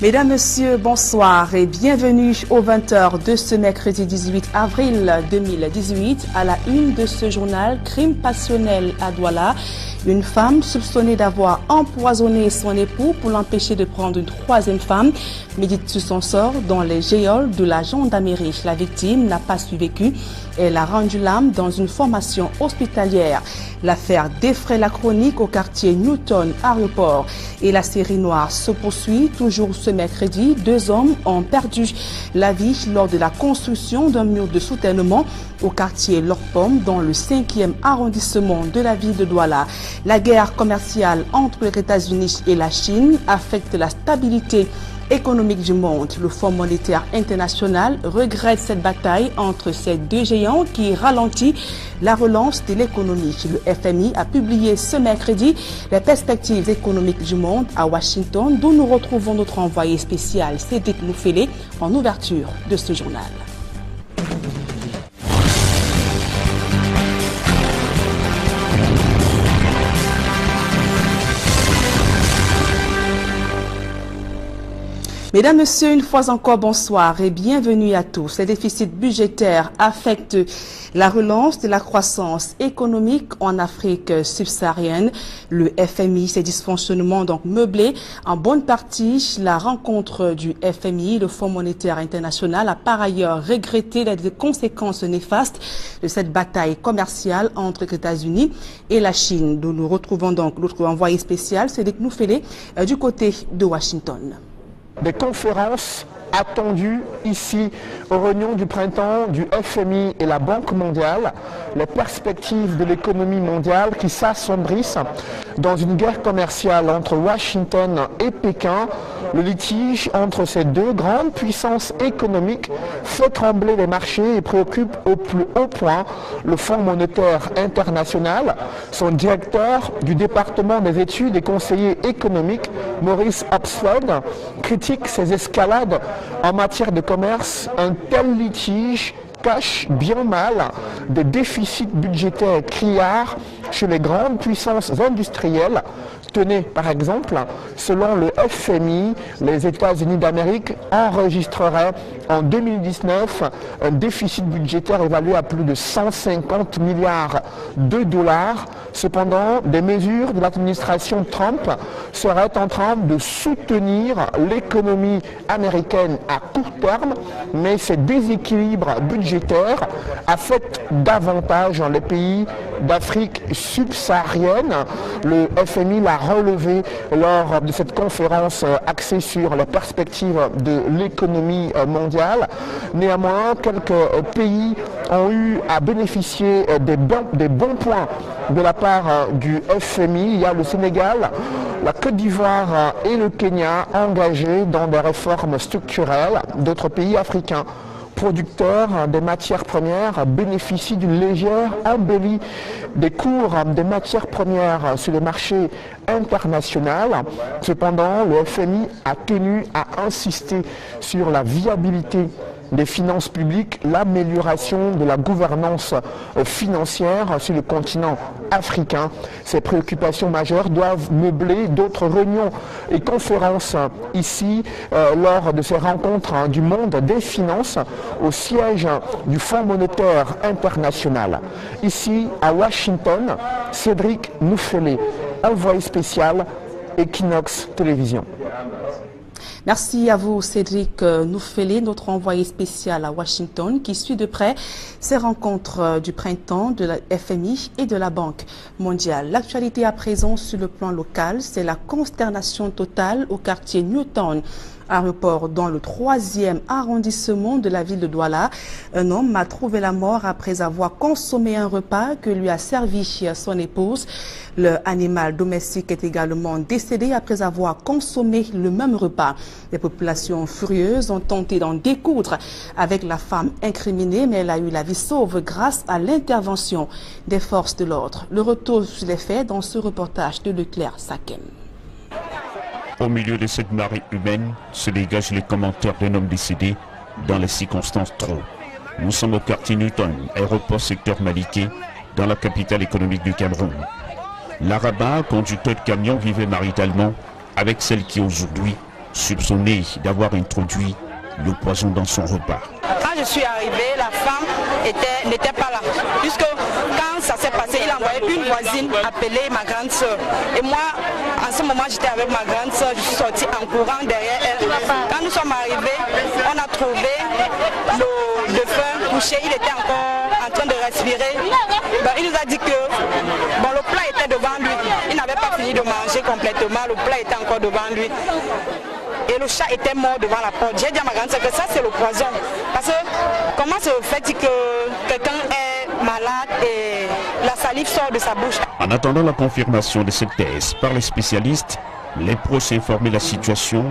Mesdames, Messieurs, bonsoir et bienvenue aux 20h de ce mercredi 18 avril 2018 à la une de ce journal Crime passionnel à Douala. Une femme soupçonnée d'avoir empoisonné son époux pour l'empêcher de prendre une troisième femme médite sur son sort dans les geôles de la gendarmerie. La victime n'a pas survécu. Elle a rendu l'âme dans une formation hospitalière. L'affaire défraie la chronique au quartier Newton Aéroport. Et la série noire se poursuit toujours ce mercredi. 2 hommes ont perdu la vie lors de la construction d'un mur de soutènement au quartier Lorpomme dans le 5e arrondissement de la ville de Douala. La guerre commerciale entre les États-Unis et la Chine affecte la stabilité économique du monde. Le Fonds monétaire international regrette cette bataille entre ces deux géants qui ralentit la relance de l'économie. Le FMI a publié ce mercredi les perspectives économiques du monde à Washington, d'où nous retrouvons notre envoyé spécial Cédric Moufélé en ouverture de ce journal. Mesdames, Messieurs, une fois encore, bonsoir et bienvenue à tous. Les déficits budgétaires affectent la relance de la croissance économique en Afrique subsaharienne. Le FMI, ses dysfonctionnements donc meublés en bonne partie. La rencontre du FMI, le Fonds monétaire international, a par ailleurs regretté les conséquences néfastes de cette bataille commerciale entre les États-Unis et la Chine. Nous retrouvons donc notre envoyé spécial, Cédric Moufélé, du côté de Washington. Des conférences attendues ici aux réunions du printemps du FMI et la Banque mondiale, les perspectives de l'économie mondiale qui s'assombrissent dans une guerre commerciale entre Washington et Pékin. Le litige entre ces deux grandes puissances économiques fait trembler les marchés et préoccupe au plus haut point le Fonds monétaire international. Son directeur du département des études et conseiller économique, Maurice Absfeld, critique ces escalades en matière de commerce. Un tel litige cache bien mal des déficits budgétaires criards chez les grandes puissances industrielles. Tenez, par exemple, selon le FMI, les États-Unis d'Amérique enregistreraient en 2019 un déficit budgétaire évalué à plus de 150 milliards de dollars. Cependant, des mesures de l'administration Trump seraient en train de soutenir l'économie américaine à court terme, mais ces déséquilibres budgétaires affectent davantage les pays d'Afrique subsaharienne. Le FMI l'a relevé lors de cette conférence axée sur les perspectives de l'économie mondiale. Néanmoins, quelques pays ont eu à bénéficier des bons points de la part du FMI. Il y a le Sénégal, la Côte d'Ivoire et le Kenya engagés dans des réformes structurelles. D'autres pays africains producteurs des matières premières bénéficient d'une légère embellie des cours des matières premières sur le marché international. Cependant, le FMI a tenu à insister sur la viabilité des finances publiques, l'amélioration de la gouvernance financière sur le continent africain. Ces préoccupations majeures doivent meubler d'autres réunions et conférences ici lors de ces rencontres du monde des finances au siège du Fonds monétaire international. Ici à Washington, Cédric Moufélé, envoyé spécial Equinox Télévision. Merci à vous, Cédric Moufélé, notre envoyé spécial à Washington, qui suit de près ces rencontres du printemps de la FMI et de la Banque mondiale. L'actualité à présent sur le plan local, c'est la consternation totale au quartier Newton Aéroport dans le 3e arrondissement de la ville de Douala. Un homme a trouvé la mort après avoir consommé un repas que lui a servi son épouse. Le animal domestique est également décédé après avoir consommé le même repas. Les populations furieuses ont tenté d'en découdre avec la femme incriminée, mais elle a eu la vie sauve grâce à l'intervention des forces de l'ordre. Le retour sur les faits dans ce reportage de Leclerc Sakem. Au milieu de cette marée humaine se dégagent les commentaires d'un homme décédé dans les circonstances trop. Nous sommes au quartier Newton, aéroport secteur Maliki, dans la capitale économique du Cameroun. L'Araba, conducteur de camion, vivait maritalement avec celle qui aujourd'hui soupçonné d'avoir introduit le poison dans son repas. Quand je suis arrivée, la femme n'était pas là. Puisque quand ça s'est passé, il a envoyé une voisine appeler ma grande soeur. Et moi, en ce moment, j'étais avec ma grande soeur, je suis sortie en courant derrière elle. Quand nous sommes arrivés, on a trouvé le défunt couché, il était encore en train de respirer. Ben, il nous a dit que le plat était devant lui. Il n'avait pas fini de manger complètement, le plat était encore devant lui. Et le chat était mort devant la porte. J'ai dit à ma grande soeur que ça c'est le poison. Parce que comment se fait-il que quelqu'un est malade et la salive sort de sa bouche? En attendant la confirmation de cette thèse par les spécialistes, les proches informés de la situation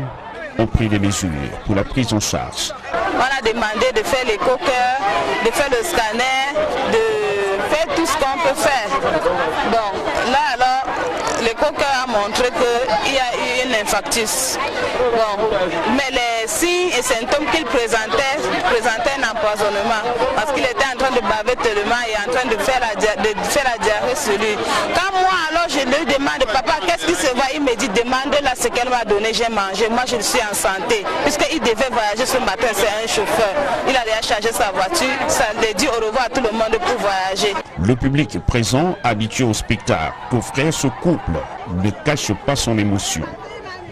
ont pris des mesures pour la prise en charge. On a demandé de faire l'écho-cœur, de faire le scanner, de faire tout ce qu'on peut faire. Donc là alors, l'écho-cœur a montré qu'il y a eu une infarctus. Bon, mais les signes et symptômes qu'il présentait un empoisonnement parce qu'il était en train de baver tellement et en train de faire la diarrhée sur lui. Quand moi alors je lui demande, papa qu'est-ce qui se va, il me dit demande-la ce qu'elle m'a donné, j'ai mangé, moi je suis en santé. Puisqu'il devait voyager ce matin, c'est un chauffeur. Il allait charger sa voiture, ça lui dit au revoir à tout le monde pour voyager. Le public présent, habitué au spectacle qu'offrait ce couple, ne cache pas son émotion.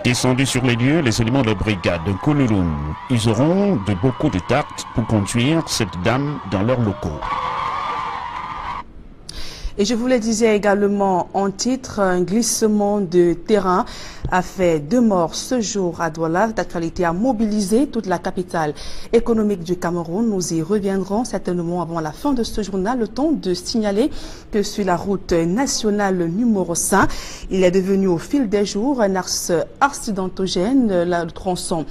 Descendus sur les lieux, les éléments de brigade de Koulouloum useront de beaucoup de tact pour conduire cette dame dans leurs locaux. Et je vous le disais également en titre, un glissement de terrain a fait 2 morts ce jour à Douala. L'actualité a mobilisé toute la capitale économique du Cameroun. Nous y reviendrons certainement avant la fin de ce journal. Le temps de signaler que sur la route nationale numéro 5, il est devenu au fil des jours un axe accidentogène. Le tronçon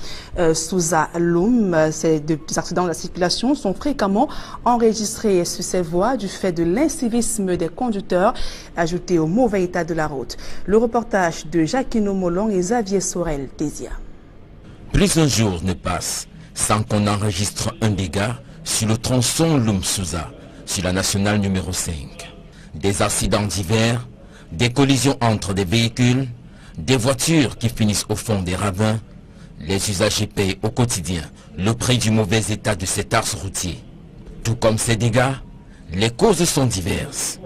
Souza-Loum, ces 2 accidents de la circulation sont fréquemment enregistrés sur ces voies du fait de l'incivisme des conducteurs, ajouté au mauvais état de la route. Le reportage de Jacquino Molon et Xavier Sorel-Désia. Plus un jour ne passe sans qu'on enregistre un dégât sur le tronçon Loum-Souza, sur la nationale numéro 5. Des accidents divers, des collisions entre des véhicules, des voitures qui finissent au fond des ravins. Les usagers payent au quotidien le prix du mauvais état de cet axe routier. Tout comme ces dégâts, les causes sont diverses.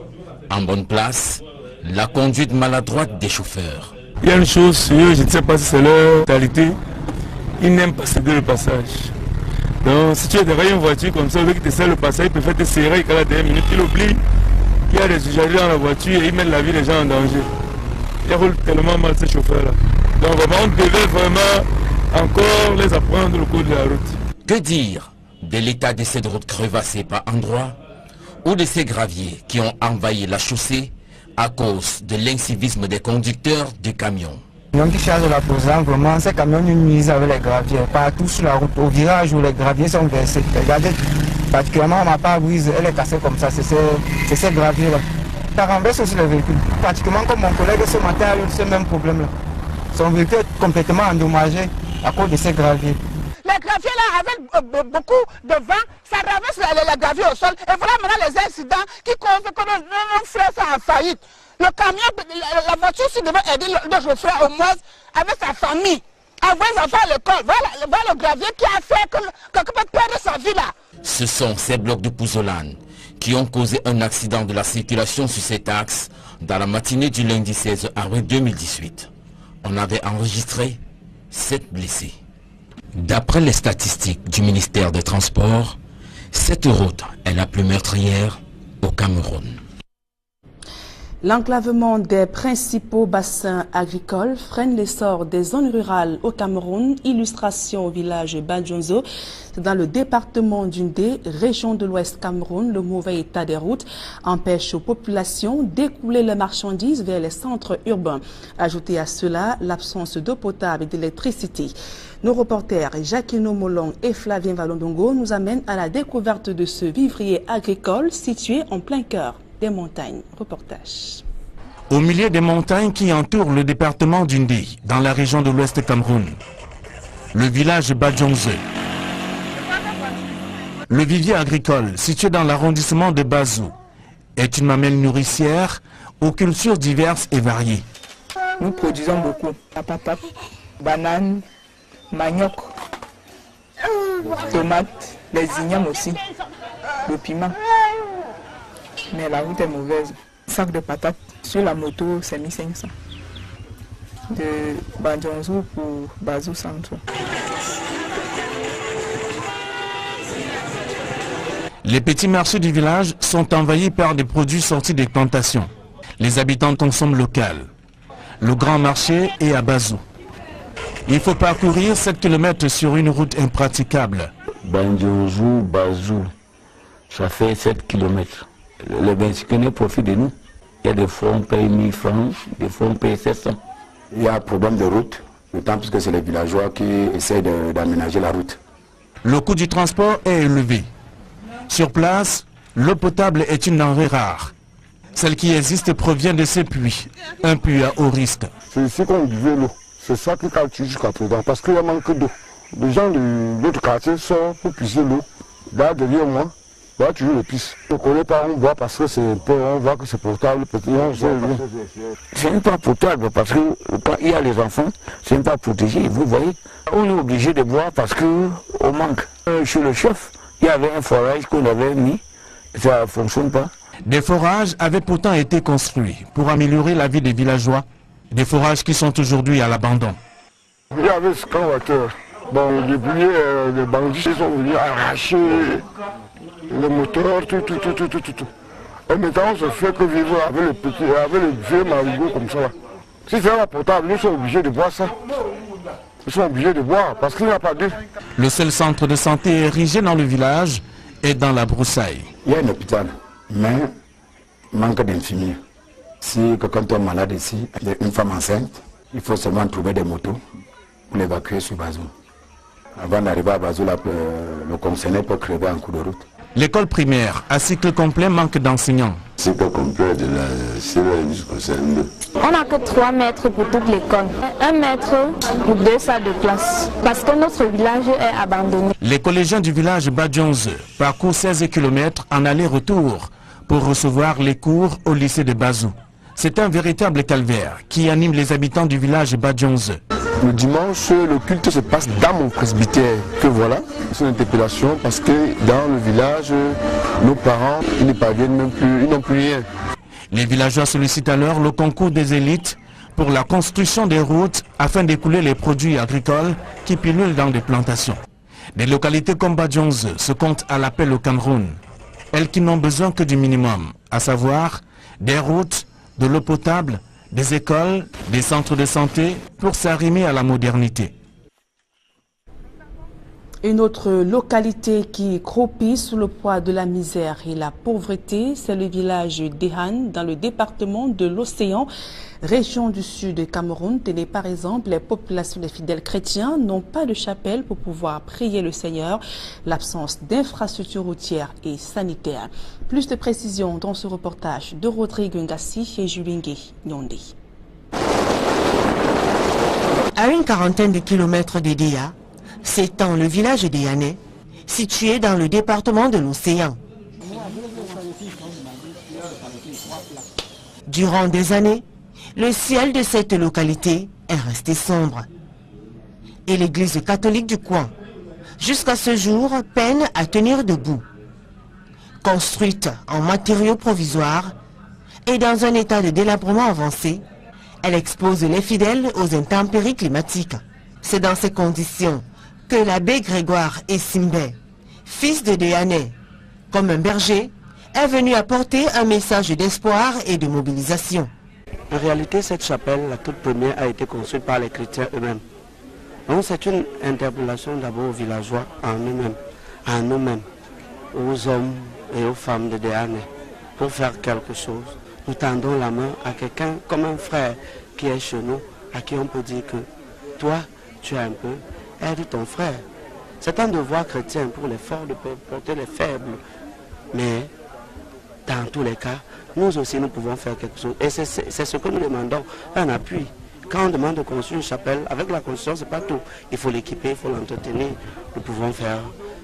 En bonne place, la conduite maladroite des chauffeurs. Il y a une chose, je ne sais pas si c'est leur mentalité, ils n'aiment pas céder le passage. Donc si tu es derrière une voiture comme ça, avec qui te sert le passage, il peut faire te serrer et qu'à la dernière minute, il oublie qu'il y a des usagers dans la voiture et ils mettent la vie des gens en danger. Ils roulent tellement mal ces chauffeurs-là. Donc vraiment, on devait vraiment encore les apprendre le cours de la route. Que dire de l'état de cette route crevassée par endroits ou de ces graviers qui ont envahi la chaussée à cause de l'incivisme des conducteurs de camions. Les camions qui chargent la pesante, vraiment, ces camions nous nuisent avec les graviers. Partout sur la route, au virage où les graviers sont versés. Regardez, particulièrement ma pare-brise, elle est cassée comme ça, c'est ces graviers-là. Ça renverse aussi les véhicules. Pratiquement comme mon collègue ce matin a eu ce même problème-là. Son véhicule est complètement endommagé à cause de ces graviers. Les graviers là, avec beaucoup de vent, ça renverse les graviers au sol. Et voilà maintenant les incidents qui causent que nos frères sont en faillite. Le camion, la voiture, si devait aider notre frère au moins avec sa famille, avoir les enfants à l'école. Voilà le gravier qui a fait que quelqu'un peut perdre sa vie là. Ce sont ces blocs de pouzzolane qui ont causé un accident de la circulation sur cet axe dans la matinée du lundi 16 avril 2018. On avait enregistré 7 blessés. D'après les statistiques du ministère des Transports, cette route est la plus meurtrière au Cameroun. L'enclavement des principaux bassins agricoles freine l'essor des zones rurales au Cameroun. Illustration au village Badjonzo. Dans le département d'Undé, région de l'Ouest Cameroun, le mauvais état des routes empêche aux populations d'écouler leurs marchandises vers les centres urbains. Ajoutez à cela l'absence d'eau potable et d'électricité. Nos reporters Jacquino Molon et Flavien Valondongo nous amènent à la découverte de ce vivrier agricole situé en plein cœur des montagnes. Reportage. Au milieu des montagnes qui entourent le département d'Undé, dans la région de l'Ouest Cameroun, le village Badjonzo. Le vivier agricole, situé dans l'arrondissement de Bazou, est une mamelle nourricière aux cultures diverses et variées. Nous produisons beaucoup. La patate, banane, manioc, tomates, les ignames aussi, le piment. Mais la route est mauvaise. Sac de patates. Sur la moto, c'est 1500. De Badjonzo pour Bazou Centre. Les petits marchés du village sont envahis par des produits sortis des plantations. Les habitants consomment local. Le grand marché est à Bazou. Il faut parcourir 7 km sur une route impraticable. Badjonzo, Bazou, ça fait 7 km. Les Bensikenais profitent de nous. Il y a des fois on paye 1000 francs, des fois on paye 700. Il y a un problème de route, d'autant plus que c'est les villageois qui essayent d'aménager la route. Le coût du transport est élevé. Sur place, l'eau potable est une denrée rare. Celle qui existe provient de ces puits, un puits à haut risque. C'est ici qu'on buvait l'eau. C'est ça qui calcule jusqu'à présent, parce qu'il y a manque d'eau. Les gens de l'autre quartier sortent pour puiser l'eau. Là, derrière moi, là, toujours le pisse. On ne connaît pas, on boit parce que c'est on voit que c'est potable. C'est même pas potable parce que quand il y a les enfants, c'est même pas protégé, vous voyez. On est obligé de boire parce qu'on manque. Chez le chef, il y avait un forage qu'on avait mis, ça ne fonctionne pas. Des forages avaient pourtant été construits pour améliorer la vie des villageois. Des forages qui sont aujourd'hui à l'abandon. Il y avait ce camp water. Bon, depuis les bandits sont venus arracher les moteurs, tout. Et maintenant, on se fait que vivre avec les vieux marigots comme ça. Si c'est la potable, nous sommes obligés de boire ça. Nous sommes obligés de boire parce qu'il n'y a pas d'eau. Le seul centre de santé érigé dans le village est dans la broussaille. Il y a un hôpital, mais manque d'infirmiers. Si quelqu'un tombe malade ici, une femme enceinte, il faut seulement trouver des motos pour l'évacuer sur Bazou. Avant d'arriver à Bazou, le concerné peut crever en cours de route. L'école primaire à cycle complet manque d'enseignants. Cycle complet de la CE jusqu'au CM2. On n'a que 3 mètres pour toute l'école. 1 mètre pour 2 salles de classe. Parce que notre village est abandonné. Les collégiens du village Badjonzo parcourent 16 km en aller-retour pour recevoir les cours au lycée de Bazou. C'est un véritable calvaire qui anime les habitants du village Badjonzo. Le dimanche, le culte se passe dans mon presbytère. Que voilà, c'est une interpellation parce que dans le village, nos parents, ils ne parviennent même plus, ils n'ont plus rien. Les villageois sollicitent alors le concours des élites pour la construction des routes afin d'écouler les produits agricoles qui pullulent dans des plantations. Des localités comme Badjonzo se comptent à l'appel au Cameroun. Elles qui n'ont besoin que du minimum, à savoir des routes, de l'eau potable, des écoles, des centres de santé pour s'arrimer à la modernité. Une autre localité qui croupit sous le poids de la misère et la pauvreté, c'est le village d'Ehan dans le département de l'Océan, région du sud du Cameroun. Tenez par exemple, les populations des fidèles chrétiens n'ont pas de chapelle pour pouvoir prier le Seigneur, l'absence d'infrastructures routières et sanitaires. Plus de précisions dans ce reportage de Rodrigue Ngassi et Julingue Nyonde. À une quarantaine de kilomètres d'Edea, s'étend le village d'Ehanais, situé dans le département de l'Océan. Durant des années, le ciel de cette localité est resté sombre. Et l'église catholique du coin, jusqu'à ce jour, peine à tenir debout. Construite en matériaux provisoires et dans un état de délabrement avancé, elle expose les fidèles aux intempéries climatiques. C'est dans ces conditions que l'abbé Grégoire Essimbe, fils de Dehanais, comme un berger, est venu apporter un message d'espoir et de mobilisation. En réalité, cette chapelle, la toute première, a été construite par les chrétiens eux-mêmes. Donc c'est une interpellation d'abord aux villageois en eux-mêmes, à nous-mêmes, aux hommes et aux femmes de Dehanais, pour faire quelque chose. Nous tendons la main à quelqu'un comme un frère qui est chez nous, à qui on peut dire que toi, tu as un peu, aide ton frère. C'est un devoir chrétien pour les forts de porter les faibles. Mais dans tous les cas, nous aussi nous pouvons faire quelque chose. Et c'est ce que nous demandons, un appui. Quand on demande de construire une chapelle, avec la construction, ce n'est pas tout. Il faut l'équiper, il faut l'entretenir. Nous pouvons faire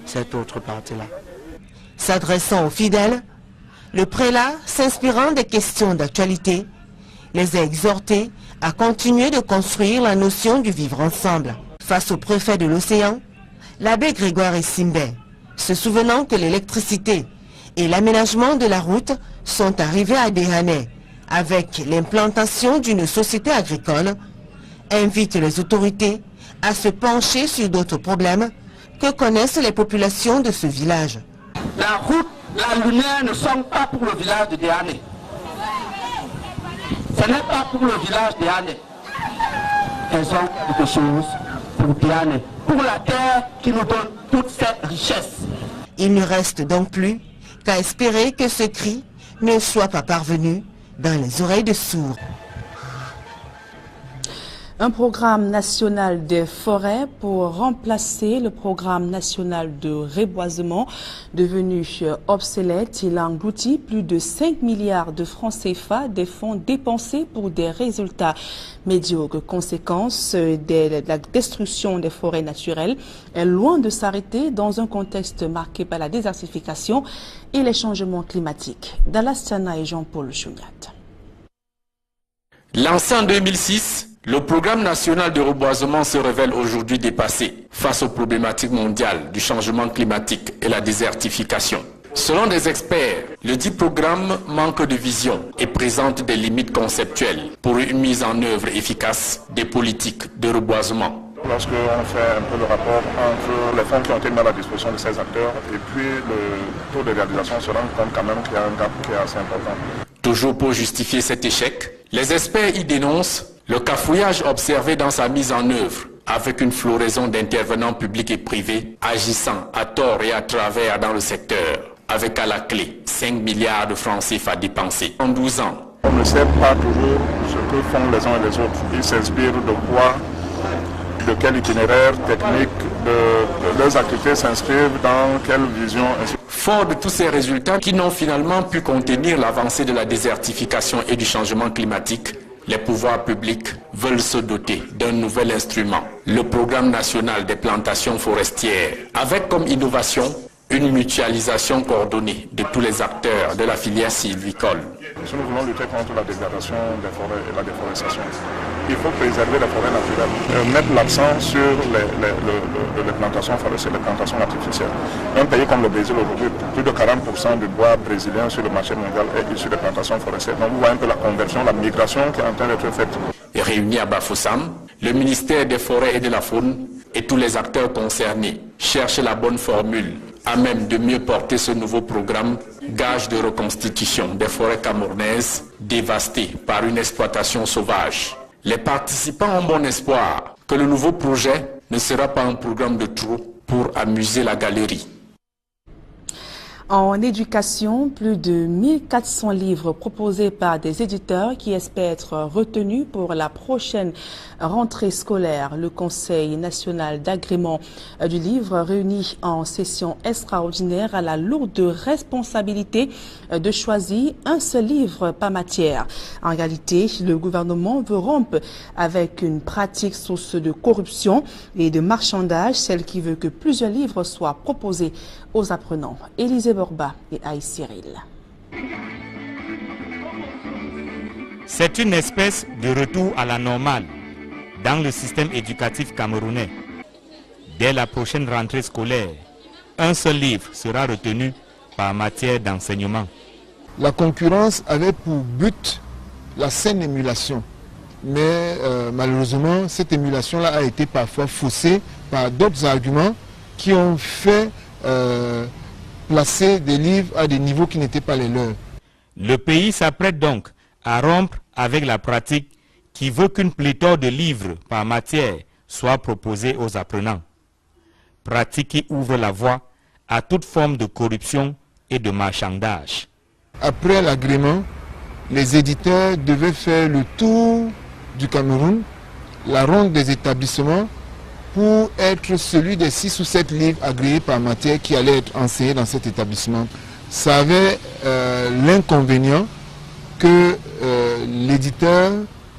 cette autre partie-là. S'adressant aux fidèles, le prélat, s'inspirant des questions d'actualité, les a exhortés à continuer de construire la notion du vivre ensemble. Face au préfet de l'océan, l'abbé Grégoire Simbé, se souvenant que l'électricité et l'aménagement de la route sont arrivés à Déhané avec l'implantation d'une société agricole, invite les autorités à se pencher sur d'autres problèmes que connaissent les populations de ce village. La route, la lumière ne sont pas pour le village de Déhané. Ce n'est pas pour le village de Déhané. Elles ont quelque chose pour Déhané, pour la terre qui nous donne toute cette richesse. Il ne reste donc plus qu'à espérer que ce cri ne soit pas parvenu dans les oreilles de sourds. Un programme national des forêts pour remplacer le programme national de reboisement devenu obsolète. Il engloutit plus de 5 milliards de francs CFA des fonds dépensés pour des résultats médiocres. Conséquence de la destruction des forêts naturelles est loin de s'arrêter dans un contexte marqué par la désertification et les changements climatiques. Dallas Tiana et Jean-Paul Chouniat. Lancé en 2006, le programme national de reboisement se révèle aujourd'hui dépassé face aux problématiques mondiales du changement climatique et la désertification. Selon des experts, le dit programme manque de vision et présente des limites conceptuelles pour une mise en œuvre efficace des politiques de reboisement. Lorsqu'on fait un peu le rapport entre les fonds qui ont été mis à la disposition de ces acteurs et puis le taux de réalisation, on se rend compte quand même qu'il y a un gap qui est assez important. Toujours pour justifier cet échec, les experts y dénoncent le cafouillage observé dans sa mise en œuvre, avec une floraison d'intervenants publics et privés agissant à tort et à travers dans le secteur, avec à la clé 5 milliards de francs CFA dépensés en 12 ans. On ne sait pas toujours ce que font les uns et les autres. Ils s'inspirent de quoi, de quel itinéraire technique, de leurs activités s'inscrivent dans quelle vision. Fort de tous ces résultats qui n'ont finalement pu contenir l'avancée de la désertification et du changement climatique, les pouvoirs publics veulent se doter d'un nouvel instrument, le Programme national des plantations forestières, avec comme innovation une mutualisation coordonnée de tous les acteurs de la filière sylvicole. Si nous voulons lutter contre la dégradation des forêts et la déforestation, il faut préserver les forêts naturelles, mettre l'accent sur les plantations forestières, les plantations artificielles. Un pays comme le Brésil aujourd'hui, plus de 40% du bois brésilien sur le marché mondial est issu des plantations forestières. Donc vous voyez un peu la conversion, la migration qui est en train d'être faite. Et réunis à Bafoussam, le ministère des Forêts et de la Faune et tous les acteurs concernés cherchent la bonne formule à même de mieux porter ce nouveau programme, gage de reconstitution des forêts camerounaises dévastées par une exploitation sauvage. Les participants ont bon espoir que le nouveau projet ne sera pas un programme de trop pour amuser la galerie. En éducation, plus de 1400 livres proposés par des éditeurs qui espèrent être retenus pour la prochaine rentrée scolaire. Le Conseil national d'agrément du livre, réuni en session extraordinaire, a la lourde responsabilité de choisir un seul livre par matière. En réalité, le gouvernement veut rompre avec une pratique source de corruption et de marchandage, celle qui veut que plusieurs livres soient proposés aux apprenants. Élisée Borba et Aïe Cyril. C'est une espèce de retour à la normale dans le système éducatif camerounais. Dès la prochaine rentrée scolaire, un seul livre sera retenu par matière d'enseignement. La concurrence avait pour but la saine émulation. Mais malheureusement, cette émulation-là a été parfois faussée par d'autres arguments qui ont fait placer des livres à des niveaux qui n'étaient pas les leurs. Le pays s'apprête donc à rompre avec la pratique qui veut qu'une pléthore de livres par matière soit proposée aux apprenants. Pratique qui ouvre la voie à toute forme de corruption et de marchandage. Après l'agrément, les éditeurs devaient faire le tour du Cameroun, la ronde des établissements, pour être celui des 6 ou 7 livres agréés par matière qui allaient être enseignés dans cet établissement. Ça avait l'inconvénient que l'éditeur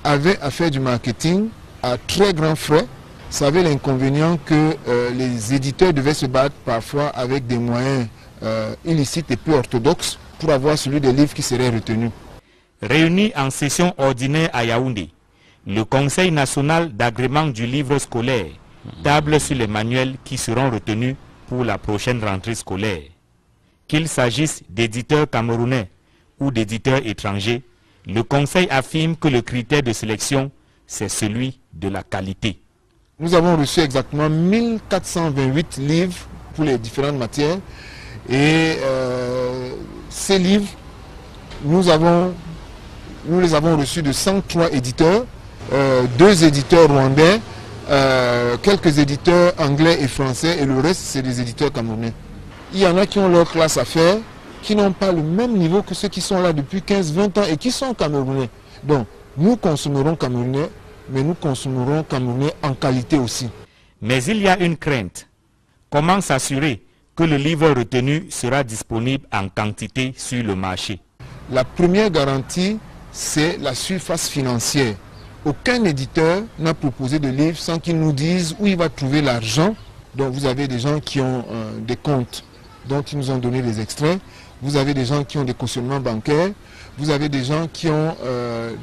avait à faire du marketing à très grands frais. Ça avait l'inconvénient que les éditeurs devaient se battre parfois avec des moyens illicites et peu orthodoxes pour avoir celui des livres qui seraient retenus. Réunis en session ordinaire à Yaoundé, le Conseil national d'agrément du livre scolaire table sur les manuels qui seront retenus pour la prochaine rentrée scolaire. Qu'il s'agisse d'éditeurs camerounais ou d'éditeurs étrangers, le Conseil affirme que le critère de sélection, c'est celui de la qualité. Nous avons reçu exactement 1428 livres pour les différentes matières et ces livres, nous les avons reçus de 103 éditeurs, 2 éditeurs rwandais, quelques éditeurs anglais et français et le reste c'est des éditeurs camerounais. Il y en a qui ont leur classe à faire, qui n'ont pas le même niveau que ceux qui sont là depuis 15-20 ans et qui sont camerounais. Donc nous consommerons camerounais, mais nous consommerons camerounais en qualité aussi. Mais il y a une crainte. Comment s'assurer que le livre retenu sera disponible en quantité sur le marché? La première garantie, c'est la surface financière. Aucun éditeur n'a proposé de livre sans qu'il nous dise où il va trouver l'argent. Donc vous avez des gens qui ont des comptes dont ils nous ont donné des extraits. Vous avez des gens qui ont des cautionnements bancaires. Vous avez des gens qui ont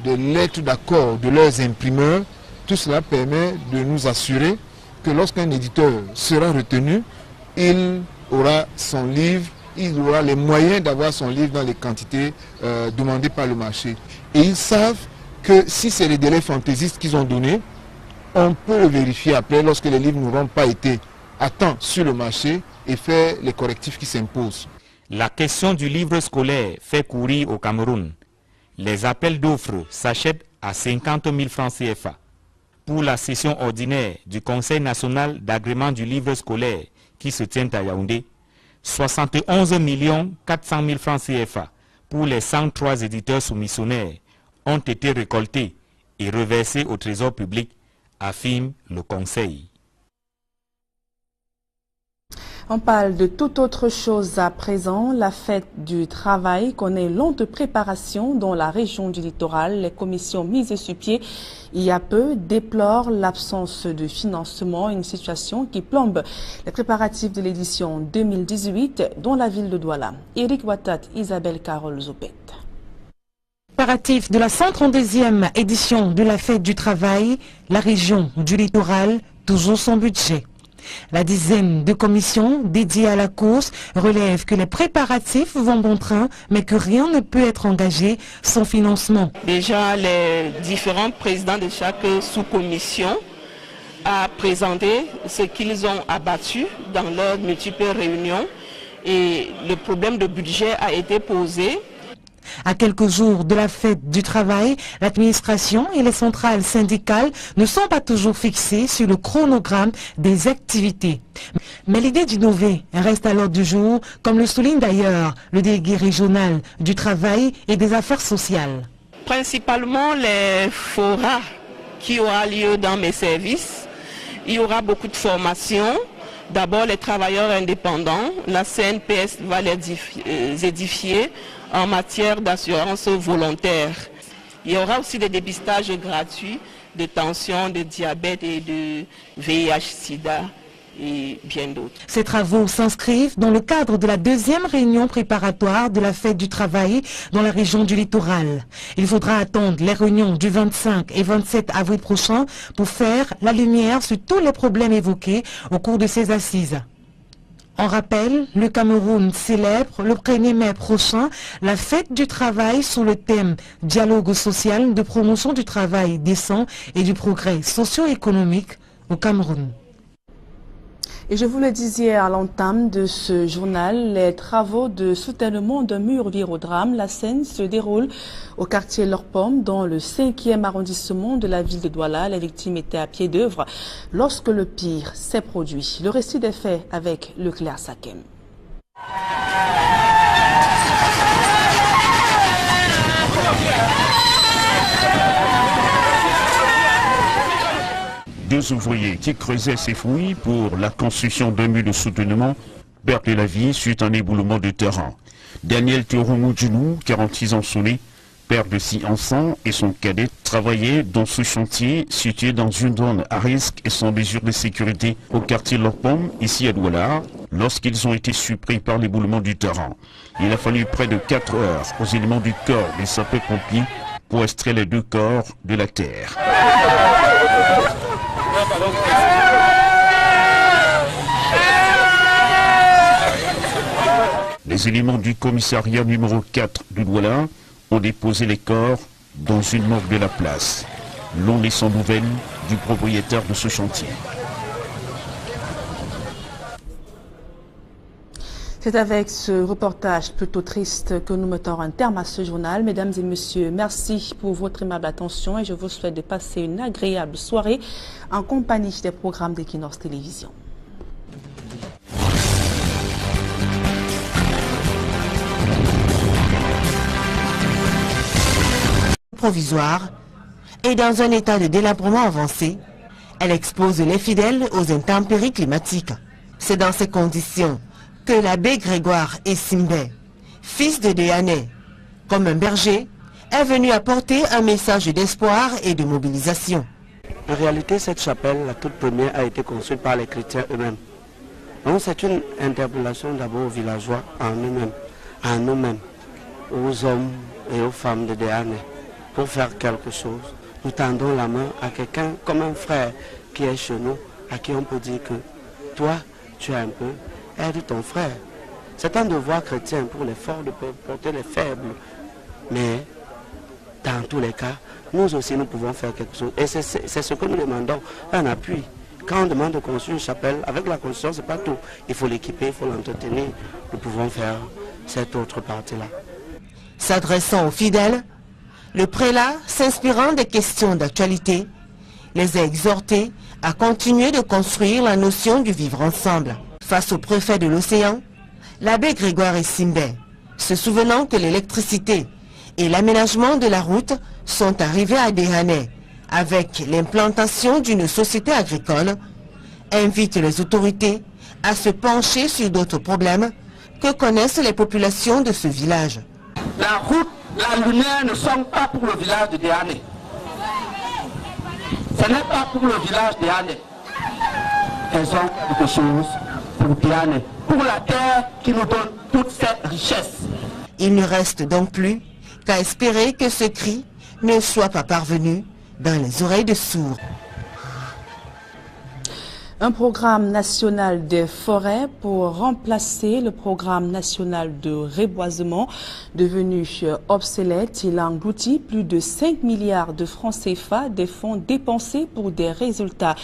des lettres d'accord de leurs imprimeurs. Tout cela permet de nous assurer que lorsqu'un éditeur sera retenu, il aura son livre, il aura les moyens d'avoir son livre dans les quantités demandées par le marché. Et ils savent que si c'est les délais fantaisistes qu'ils ont donnés, on peut le vérifier après lorsque les livres n'auront pas été à temps sur le marché et faire les correctifs qui s'imposent. La question du livre scolaire fait courir au Cameroun. Les appels d'offres s'achètent à 50 000 francs CFA. Pour la session ordinaire du Conseil national d'agrément du livre scolaire qui se tient à Yaoundé, 71 400 000 francs CFA pour les 103 éditeurs soumissionnaires ont été récoltés et reversés au trésor public, affirme le Conseil. On parle de toute autre chose à présent. La fête du travail connaît longue préparation dans la région du littoral. Les commissions mises sur pied il y a peu déplorent l'absence de financement, une situation qui plombe les préparatifs de l'édition 2018 dans la ville de Douala. Eric Watat, Isabelle Carole Zopet. Préparatif de la 132e édition de la fête du travail, la région du littoral, toujours son budget. La dizaine de commissions dédiées à la course relève que les préparatifs vont bon train, mais que rien ne peut être engagé sans financement. Déjà, les différents présidents de chaque sous-commission ont présenté ce qu'ils ont abattu dans leurs multiples réunions et le problème de budget a été posé. À quelques jours de la fête du travail, l'administration et les centrales syndicales ne sont pas toujours fixées sur le chronogramme des activités. Mais l'idée d'innover reste à l'ordre du jour, comme le souligne d'ailleurs le délégué régional du travail et des affaires sociales. Principalement les forats qui aura lieu dans mes services. Il y aura beaucoup de formations. D'abord les travailleurs indépendants, la CNPS va les édifier en matière d'assurance volontaire. Il y aura aussi des dépistages gratuits de tension, de diabète et de VIH-Sida et bien d'autres. Ces travaux s'inscrivent dans le cadre de la deuxième réunion préparatoire de la fête du travail dans la région du littoral. Il faudra attendre les réunions du 25 et 27 avril prochain pour faire la lumière sur tous les problèmes évoqués au cours de ces assises. En rappel, le Cameroun célèbre le 1er mai prochain la fête du travail sous le thème « Dialogue social de promotion du travail décent et du progrès socio-économique au Cameroun ». Et je vous le disais à l'entame de ce journal, les travaux de soutènement d'un mur virodrame, la scène se déroule au quartier Lorpomme dans le 5e arrondissement de la ville de Douala. Les victimes étaient à pied d'œuvre lorsque le pire s'est produit. Le récit des faits avec Leclerc Sakem. Deux ouvriers qui creusaient ces fouilles pour la construction d'un mur de soutènement perdent la vie suite à un éboulement de terrain. Daniel Théoroumou, 46 ans sonné, père de 6 enfants et son cadet, travaillaient dans ce chantier situé dans une zone à risque et sans mesure de sécurité au quartier Lorpomme, ici à Douala, lorsqu'ils ont été surpris par l'éboulement du terrain. Il a fallu près de 4 heures aux éléments du corps des sapeurs-pompiers pour extraire les 2 corps de la terre. Les éléments du commissariat numéro 4 de Douala ont déposé les corps dans une morgue de la place. L'on est sans nouvelles du propriétaire de ce chantier. C'est avec ce reportage plutôt triste que nous mettons un terme à ce journal. Mesdames et messieurs, merci pour votre aimable attention et je vous souhaite de passer une agréable soirée en compagnie des programmes d'Equinox Télévision. Provisoire et dans un état de délabrement avancé, elle expose les fidèles aux intempéries climatiques. C'est dans ces conditions que l'abbé Grégoire Essimbe, fils de Déhané, comme un berger, est venu apporter un message d'espoir et de mobilisation. En réalité, cette chapelle, la toute première, a été construite par les chrétiens eux-mêmes. Donc c'est une interpellation d'abord aux villageois en eux-mêmes, à nous-mêmes, aux hommes et aux femmes de Déhané. Pour faire quelque chose, nous tendons la main à quelqu'un comme un frère qui est chez nous, à qui on peut dire que toi, tu as un peu, aide ton frère. C'est un devoir chrétien pour les forts de porter les faibles. Mais dans tous les cas, nous aussi nous pouvons faire quelque chose. Et c'est ce que nous demandons, un appui. Quand on demande de construire une chapelle, avec la construction, ce n'est pas tout. Il faut l'équiper, il faut l'entretenir. Nous pouvons faire cette autre partie-là. S'adressant aux fidèles, le prélat, s'inspirant des questions d'actualité, les a exhortés à continuer de construire la notion du vivre ensemble. Face au préfet de l'océan, l'abbé Grégoire Essimbe, se souvenant que l'électricité et l'aménagement de la route sont arrivés à Déhané avec l'implantation d'une société agricole, invite les autorités à se pencher sur d'autres problèmes que connaissent les populations de ce village. La route, la lumière ne sont pas pour le village de Déhané. Ce n'est pas pour le village de Déhané. Elles ont quelque chose pour Déhané, pour la terre qui nous donne toute cette richesse. Il ne reste donc plus qu'à espérer que ce cri ne soit pas parvenu dans les oreilles de sourds. Un programme national des forêts pour remplacer le programme national de reboisement devenu obsolète. Il engloutit plus de 5 milliards de francs CFA, des fonds dépensés pour des résultats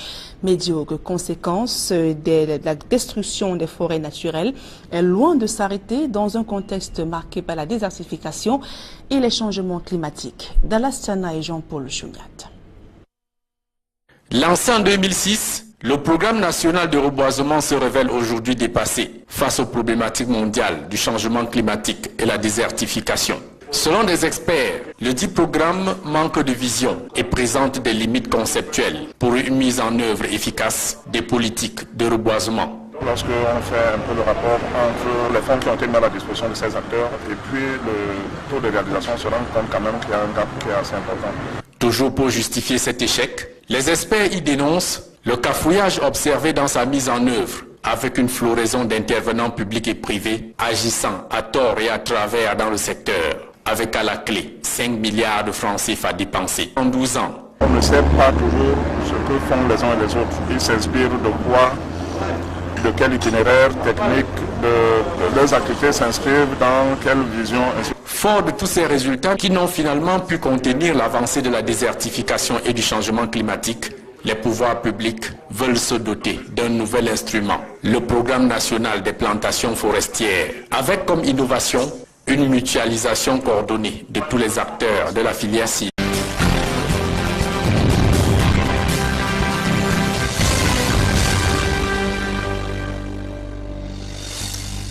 médiocres. Conséquence de la destruction des forêts naturelles est loin de s'arrêter dans un contexte marqué par la désertification et les changements climatiques. Dallas Tiana et Jean-Paul Chouniat. Lancé en 2006, le programme national de reboisement se révèle aujourd'hui dépassé face aux problématiques mondiales du changement climatique et la désertification. Selon des experts, le dit programme manque de vision et présente des limites conceptuelles pour une mise en œuvre efficace des politiques de reboisement. Lorsqu'on fait un peu le rapport entre les fonds qui ont été mis à la disposition de ces acteurs et puis le taux de réalisation, on se rend compte quand même qu'il y a un gap qui est assez important. Toujours pour justifier cet échec, les experts y dénoncent le cafouillage observé dans sa mise en œuvre, avec une floraison d'intervenants publics et privés agissant à tort et à travers dans le secteur, avec à la clé 5 milliards de francs CFA dépensés en 12 ans. On ne sait pas toujours ce que font les uns et les autres. Ils s'inspirent de quoi, de quel itinéraire technique, de leurs activités s'inscrivent dans quelle vision. Fort de tous ces résultats qui n'ont finalement pu contenir l'avancée de la désertification et du changement climatique, les pouvoirs publics veulent se doter d'un nouvel instrument, le Programme national des plantations forestières, avec comme innovation une mutualisation coordonnée de tous les acteurs de la filière civile.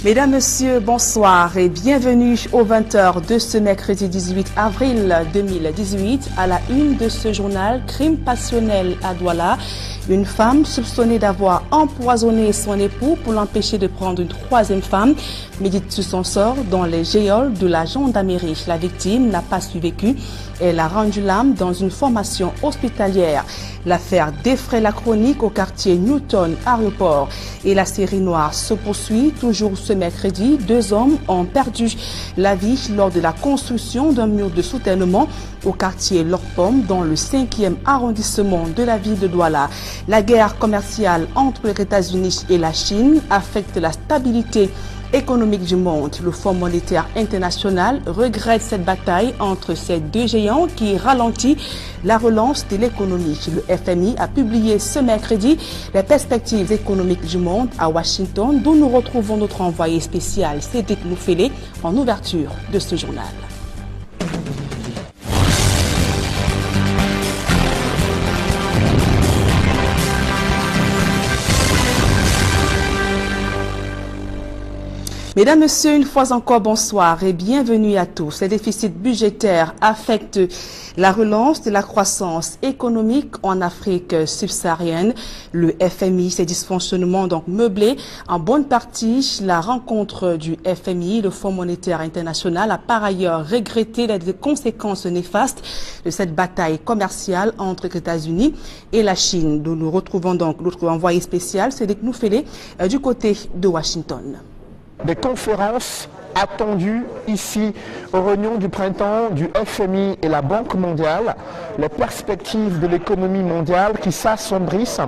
Mesdames, Messieurs, bonsoir et bienvenue aux 20h de ce mercredi 18 avril 2018. À la une de ce journal, crime passionnel à Douala. Une femme soupçonnée d'avoir empoisonné son époux pour l'empêcher de prendre une troisième femme médite sur son sort dans les geôles de la gendarmerie. La victime n'a pas survécu. Elle a rendu l'âme dans une formation hospitalière. L'affaire défraie la chronique au quartier Newton Aéroport. Et la série noire se poursuit. Toujours ce mercredi, 2 hommes ont perdu la vie lors de la construction d'un mur de soutènement au quartier Lorpom dans le 5e arrondissement de la ville de Douala. La guerre commerciale entre les États-Unis et la Chine affecte la stabilité économique du monde. Le Fonds monétaire international regrette cette bataille entre ces deux géants qui ralentit la relance de l'économie. Le FMI a publié ce mercredi les perspectives économiques du monde à Washington, d'où nous retrouvons notre envoyé spécial Cédric Loufélé en ouverture de ce journal. Mesdames, Messieurs, une fois encore, bonsoir et bienvenue à tous. Ces déficits budgétaires affectent la relance de la croissance économique en Afrique subsaharienne. Le FMI, ces dysfonctionnements donc meublés en bonne partie la rencontre du FMI. Le Fonds monétaire international a par ailleurs regretté les conséquences néfastes de cette bataille commerciale entre les États-Unis et la Chine. Nous retrouvons donc notre envoyé spécial, Cédric Loufélé, du côté de Washington. Des conférences attendues ici aux réunions du printemps du FMI et la Banque mondiale, les perspectives de l'économie mondiale qui s'assombrissent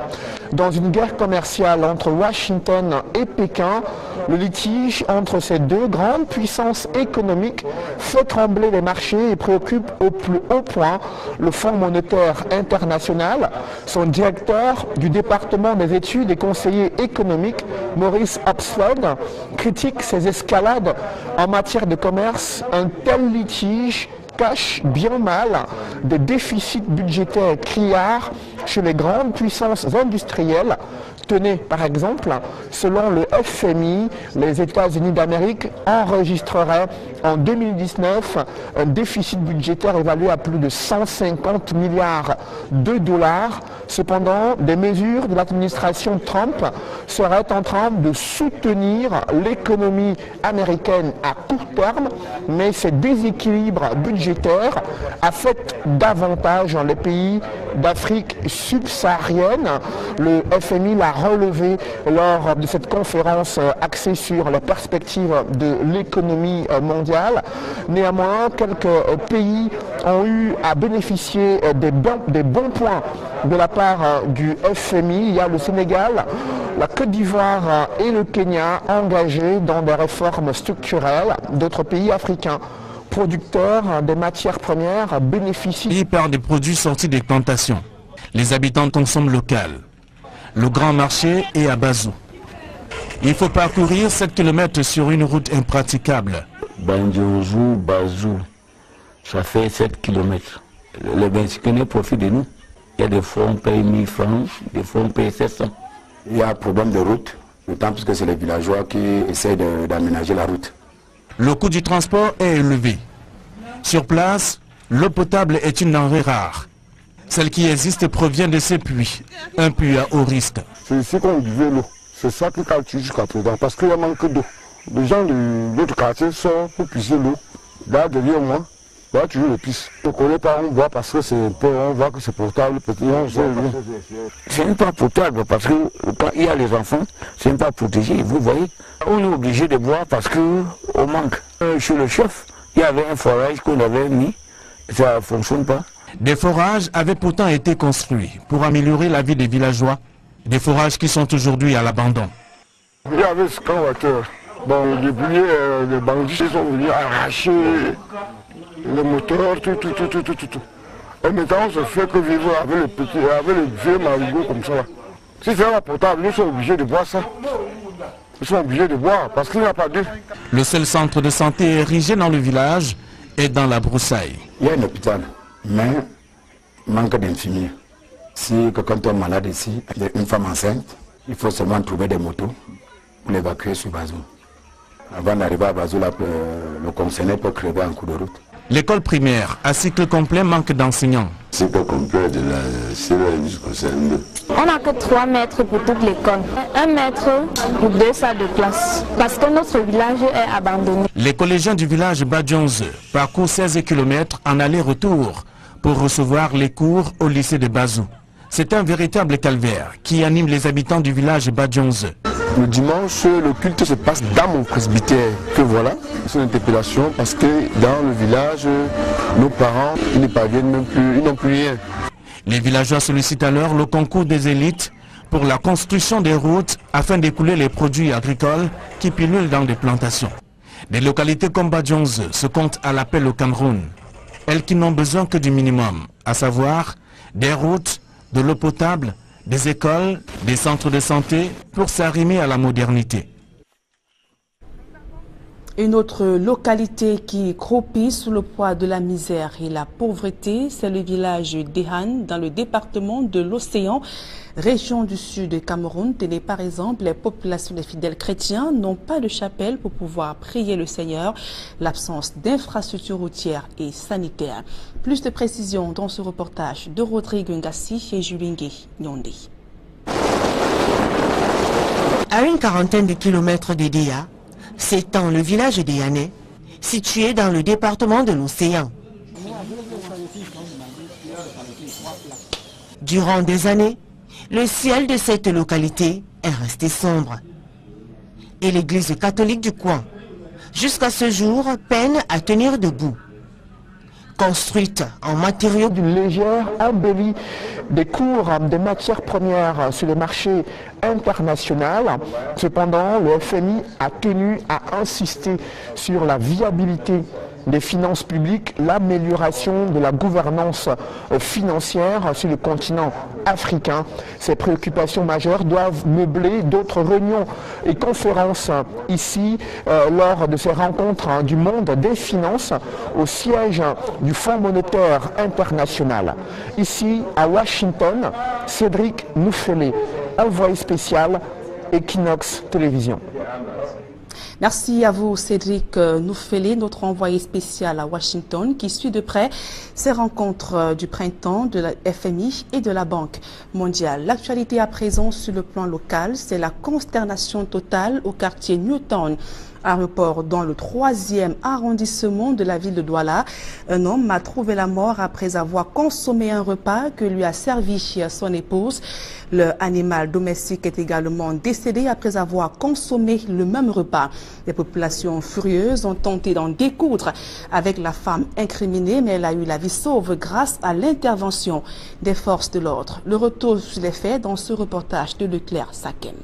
dans une guerre commerciale entre Washington et Pékin. Le litige entre ces deux grandes puissances économiques fait trembler les marchés et préoccupe au plus haut point le Fonds monétaire international. Son directeur du département des études et conseiller économique, Maurice Absford, critique ces escalades en matière de commerce. Un tel litige cache bien mal des déficits budgétaires criards chez les grandes puissances industrielles. Tenez, par exemple, selon le FMI, les États-Unis d'Amérique enregistreraient en 2019 un déficit budgétaire évalué à plus de 150 milliards de dollars. Cependant, des mesures de l'administration Trump seraient en train de soutenir l'économie américaine à court terme, mais ces déséquilibres budgétaires affectent davantage les pays d'Afrique subsaharienne. Le FMI l'a relevé lors de cette conférence axée sur la perspective de l'économie mondiale. Néanmoins, quelques pays ont eu à bénéficier des bons points de la part du FMI. Il y a le Sénégal, la Côte d'Ivoire et le Kenya engagés dans des réformes structurelles. D'autres pays africains producteurs des matières premières bénéficient par des produits sortis des plantations. Les habitants consomment local. Le grand marché est à Bazou. Il faut parcourir 7 km sur une route impraticable. Bandiozou, Bazou, ça fait 7 km. Les Bensikenais profitent de nous. Il y a des fois on paye 1000 francs, des fois on paye 700. Il y a un problème de route, d'autant plus que c'est les villageois qui essaient d'aménager la route. Le coût du transport est élevé. Sur place, l'eau potable est une denrée rare. Celle qui existe provient de ces puits, un puits à haut risque. C'est ici qu'on buvait l'eau. C'est ça qui calcule jusqu'à présent, parce qu'il y a manque d'eau. Les gens de l'autre quartier sortent pour puiser l'eau. Là, derrière moi, là, toujours le pisse. On ne connaît pas, on voit parce que c'est un peu, on voit que c'est potable. C'est même pas potable parce que quand il y a les enfants, c'est même pas protégé. Vous voyez, on est obligé de boire parce qu'on manque. Chez le chef, il y avait un forage qu'on avait mis, ça ne fonctionne pas. Des forages avaient pourtant été construits pour améliorer la vie des villageois. Des forages qui sont aujourd'hui à l'abandon. Il y avait ce Skywater. Bon, depuis les bandits sont venus arracher les moteurs, tout. Et maintenant, on se fait que vivre avec les vieux marigots comme ça. Si c'est pas potable, nous sommes obligés de boire ça. Ils sont obligés de boire parce qu'il n'y a pas d'eau. Le seul centre de santé érigé dans le village est dans la broussaille. Il y a un hôpital, mais manque d'infirmiers. Si quelqu'un tombe malade ici, une femme enceinte, il faut seulement trouver des motos pour l'évacuer sur Bazou. Avant d'arriver à Bazou, le concerné peut crever en cours de route. L'école primaire à cycle complet manque d'enseignants. Cycle complet de la CE1 jusqu'au CM2. On n'a que 3 mètres pour toute l'école. 1 mètre pour 2 salles de classe. Parce que notre village est abandonné. Les collégiens du village Badjonze parcourent 16 km en aller-retour pour recevoir les cours au lycée de Bazou. C'est un véritable calvaire qui anime les habitants du village Badjonze. Le dimanche, le culte se passe dans mon presbytère. Que voilà, c'est une interpellation parce que dans le village, nos parents ne parviennent même plus, ils n'ont plus rien. Les villageois sollicitent alors le concours des élites pour la construction des routes afin d'écouler les produits agricoles qui pullulent dans des plantations. Des localités comme Badjonze se comptent à l'appel au Cameroun. Elles qui n'ont besoin que du minimum, à savoir des routes, de l'eau potable, des écoles, des centres de santé pour s'arrimer à la modernité. Une autre localité qui croupit sous le poids de la misère et la pauvreté, c'est le village d'Ehan dans le département de l'Océan, région du sud du Cameroun. Tenez par exemple, les populations des fidèles chrétiens n'ont pas de chapelle pour pouvoir prier le Seigneur, l'absence d'infrastructures routières et sanitaires. Plus de précisions dans ce reportage de Rodrigue Ngassi et Julingue Nyonde. À une quarantaine de kilomètres de Déa, s'étend le village d'Ehanais, situé dans le département de l'Océan. Durant des années, le ciel de cette localité est resté sombre. Et l'église catholique du coin, jusqu'à ce jour, peine à tenir debout. Construite en matériaux d'une légère embellie des cours des matières premières sur le marché international. Cependant, le FMI a tenu à insister sur la viabilité des finances publiques, l'amélioration de la gouvernance financière sur le continent africain. Ces préoccupations majeures doivent meubler d'autres réunions et conférences ici lors de ces rencontres du monde des finances au siège du Fonds monétaire international. Ici à Washington, Cédric Noufélé, envoyé spécial Equinox Télévision. Merci à vous Cédric Noufélé, notre envoyé spécial à Washington qui suit de près ces rencontres du printemps de la FMI et de la Banque mondiale. L'actualité à présent sur le plan local, c'est la consternation totale au quartier Newtown. Aéroport dans le 3e arrondissement de la ville de Douala. Un homme a trouvé la mort après avoir consommé un repas que lui a servi son épouse. Le animal domestique est également décédé après avoir consommé le même repas. Les populations furieuses ont tenté d'en découdre avec la femme incriminée, mais elle a eu la vie sauve grâce à l'intervention des forces de l'ordre. Le retour sur les faits dans ce reportage de Leclerc Sakem.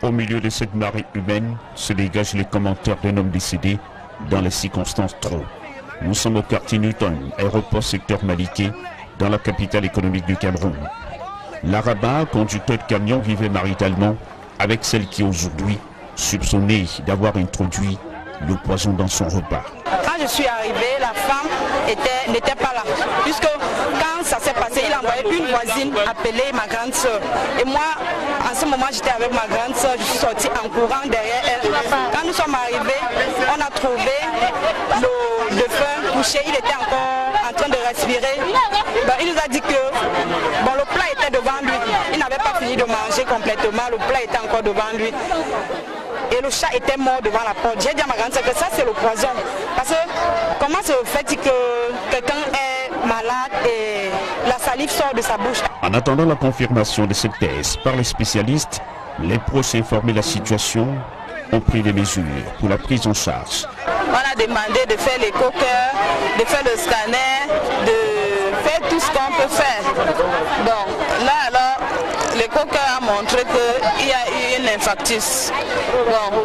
Au milieu de cette marée humaine se dégagent les commentaires d'un homme décédé dans les circonstances trop. Nous sommes au quartier Newton, aéroport secteur Maliké, dans la capitale économique du Cameroun. L'Arabat, conducteur de camion, vivait maritalement avec celle qui aujourd'hui soupçonnée d'avoir introduit le poison dans son repas. Quand je suis arrivée, la femme n'était pas là. Puisque quand ça s'est passé, il a envoyé une voisine appeler ma grande soeur. Et moi, en ce moment, j'étais avec ma grande soeur, je suis sortie en courant derrière elle. Quand nous sommes arrivés, on a trouvé le défunt couché, il était encore en train de respirer. Ben, il nous a dit que le plat était devant lui. Il n'avait pas fini de manger complètement, le plat était encore devant lui. Et le chat était mort devant la porte. J'ai dit à ma grande soeur que ça c'est le poison. Parce que comment se fait-il que quelqu'un est malade et la salive sort de sa bouche? En attendant la confirmation de cette thèse par les spécialistes, les pros informés de la situation ont pris des mesures pour la prise en charge. On a demandé de faire l'éco-cœur, de faire le scanner, de faire tout ce qu'on peut faire. Donc là alors, l'éco-cœur a montré qu'il y a eu une infarctus. Bon,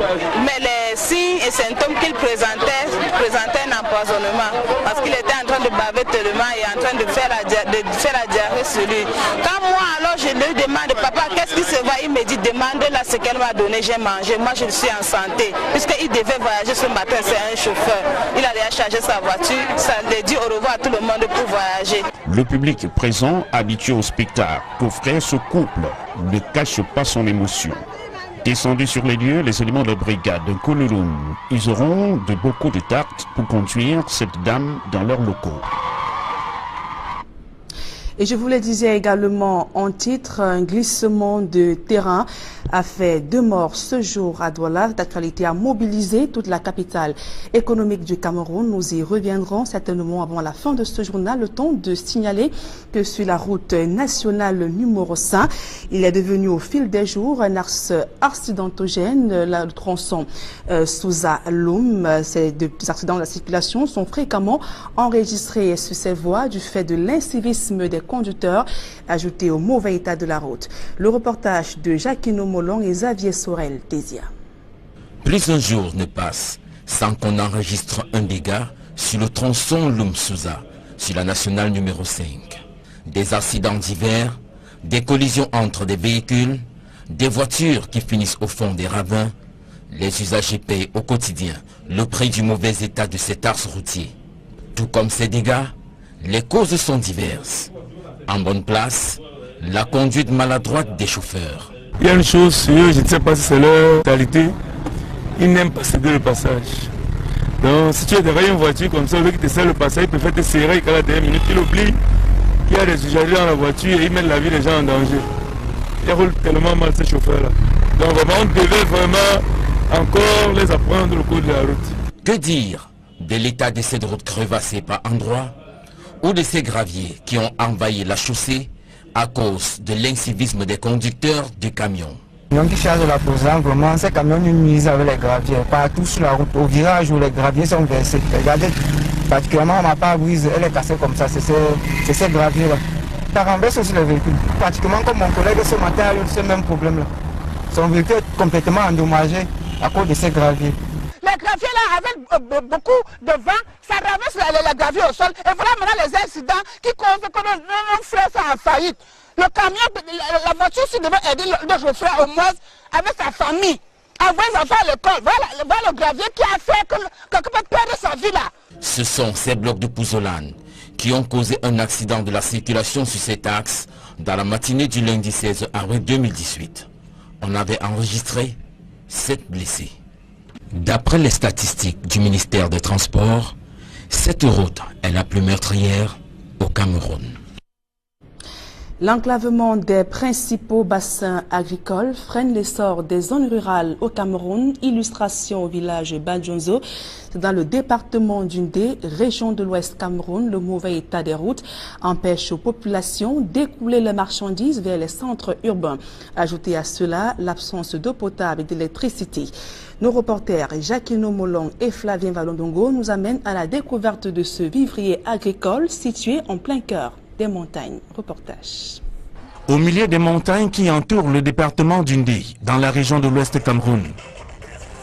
mais les signes et symptômes qu'il présentait un empoisonnement parce qu'il était en train de baver tellement et en train de faire la diarrhée sur lui. Quand moi alors je lui demande, papa, qu'est-ce qui se va? Il me dit, demande-la ce qu'elle m'a donné, j'ai mangé. Moi je suis en santé. Puisqu'il devait voyager ce matin, c'est un chauffeur. Il allait charger sa voiture, ça lui dit au revoir à tout le monde pour voyager. Le public présent, habitué au spectacle qu'offrait ce couple, ne cache pas son émotion. Descendus sur les lieux, les éléments de brigade de Koulouloum useront de beaucoup de tact pour conduire cette dame dans leurs locaux. Et je vous le disais également en titre, un glissement de terrain a fait 2 morts ce jour à Douala. L'actualité a mobilisé toute la capitale économique du Cameroun. Nous y reviendrons certainement avant la fin de ce journal. Le temps de signaler que sur la route nationale numéro 5, il est devenu au fil des jours un axe accidentogène. Le tronçon Souza-Loum, ces 2 accidents de la circulation sont fréquemment enregistrés sur ces voies du fait de l'incivisme des conducteurs, ajoutés au mauvais état de la route. Le reportage de Jacquino Molong et Xavier Sorel Tésia. Plus d'un jour ne passe sans qu'on enregistre un dégât sur le tronçon Loum-Souza, sur la nationale numéro 5. Des accidents divers, des collisions entre des véhicules, des voitures qui finissent au fond des ravins. Les usagers payent au quotidien le prix du mauvais état de cet axe routier. Tout comme ces dégâts, les causes sont diverses. En bonne place, la conduite maladroite des chauffeurs. Il y a une chose, je ne sais pas si c'est leur qualité, ils n'aiment pas céder le passage. Donc si tu es derrière une voiture comme ça, le qui te sert le passage, il préfère te serrer qu'à la dernière minute, il oublie qu'il y a des usagers dans la voiture et ils mettent la vie des gens en danger. Ils roulent tellement mal ces chauffeurs-là. Donc vraiment, on devait vraiment encore les apprendre le cours de la route. Que dire de l'état de ces routes crevassées par endroits ou de ces graviers qui ont envahi la chaussée à cause de l'incivisme des conducteurs de camions? Les camions qui chargent la pesante, vraiment, ces camions nous nuisent avec les graviers. Partout sur la route, au virage où les graviers sont versés. Regardez, particulièrement ma pare-brise, elle est cassée comme ça, c'est ces graviers-là. Ça renverse aussi les véhicules. Pratiquement comme mon collègue ce matin a eu ce même problème-là. Son véhicule est complètement endommagé à cause de ces graviers. Les graviers là, avec beaucoup de vent, ça renverse les graviers au sol. Et voilà maintenant les incidents qui convainquent que nos frères sont en faillite. Le camion, la voiture, si devait aider le chauffeur au moins avec sa famille, envoyer les enfants à l'école. Voilà le gravier qui a fait que quelqu'un peut perdre sa vie là. Ce sont ces blocs de pouzzolane qui ont causé un accident de la circulation sur cet axe dans la matinée du lundi 16 avril 2018. On avait enregistré 7 blessés. D'après les statistiques du ministère des Transports, cette route est la plus meurtrière au Cameroun. L'enclavement des principaux bassins agricoles freine l'essor des zones rurales au Cameroun. Illustration au village Badjonzo. C'est dans le département d'Undé, région de l'Ouest Cameroun. Le mauvais état des routes empêche aux populations d'écouler les marchandises vers les centres urbains. Ajoutez à cela l'absence d'eau potable et d'électricité. Nos reporters Jacquino Molong et Flavien Valondongo nous amènent à la découverte de ce vivrier agricole situé en plein cœur des montagnes. Reportage. Au milieu des montagnes qui entourent le département d'Undé, dans la région de l'Ouest Cameroun,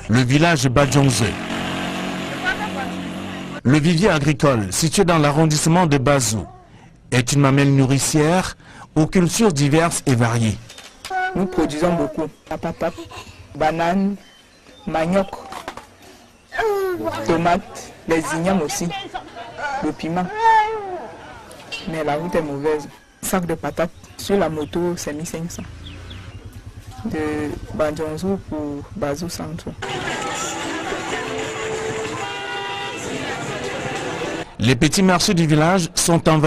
le village Badjonze. Le vivier agricole, situé dans l'arrondissement de Bazou, est une mamelle nourricière aux cultures diverses et variées. Nous produisons beaucoup la patate, banane, manioc, tomates, les ignames aussi, le piment. Mais la route est mauvaise. Sac de patates sur la moto, c'est 1500. De Badjonzo pour Bazou Centre. Les petits marchés du village sont envahis.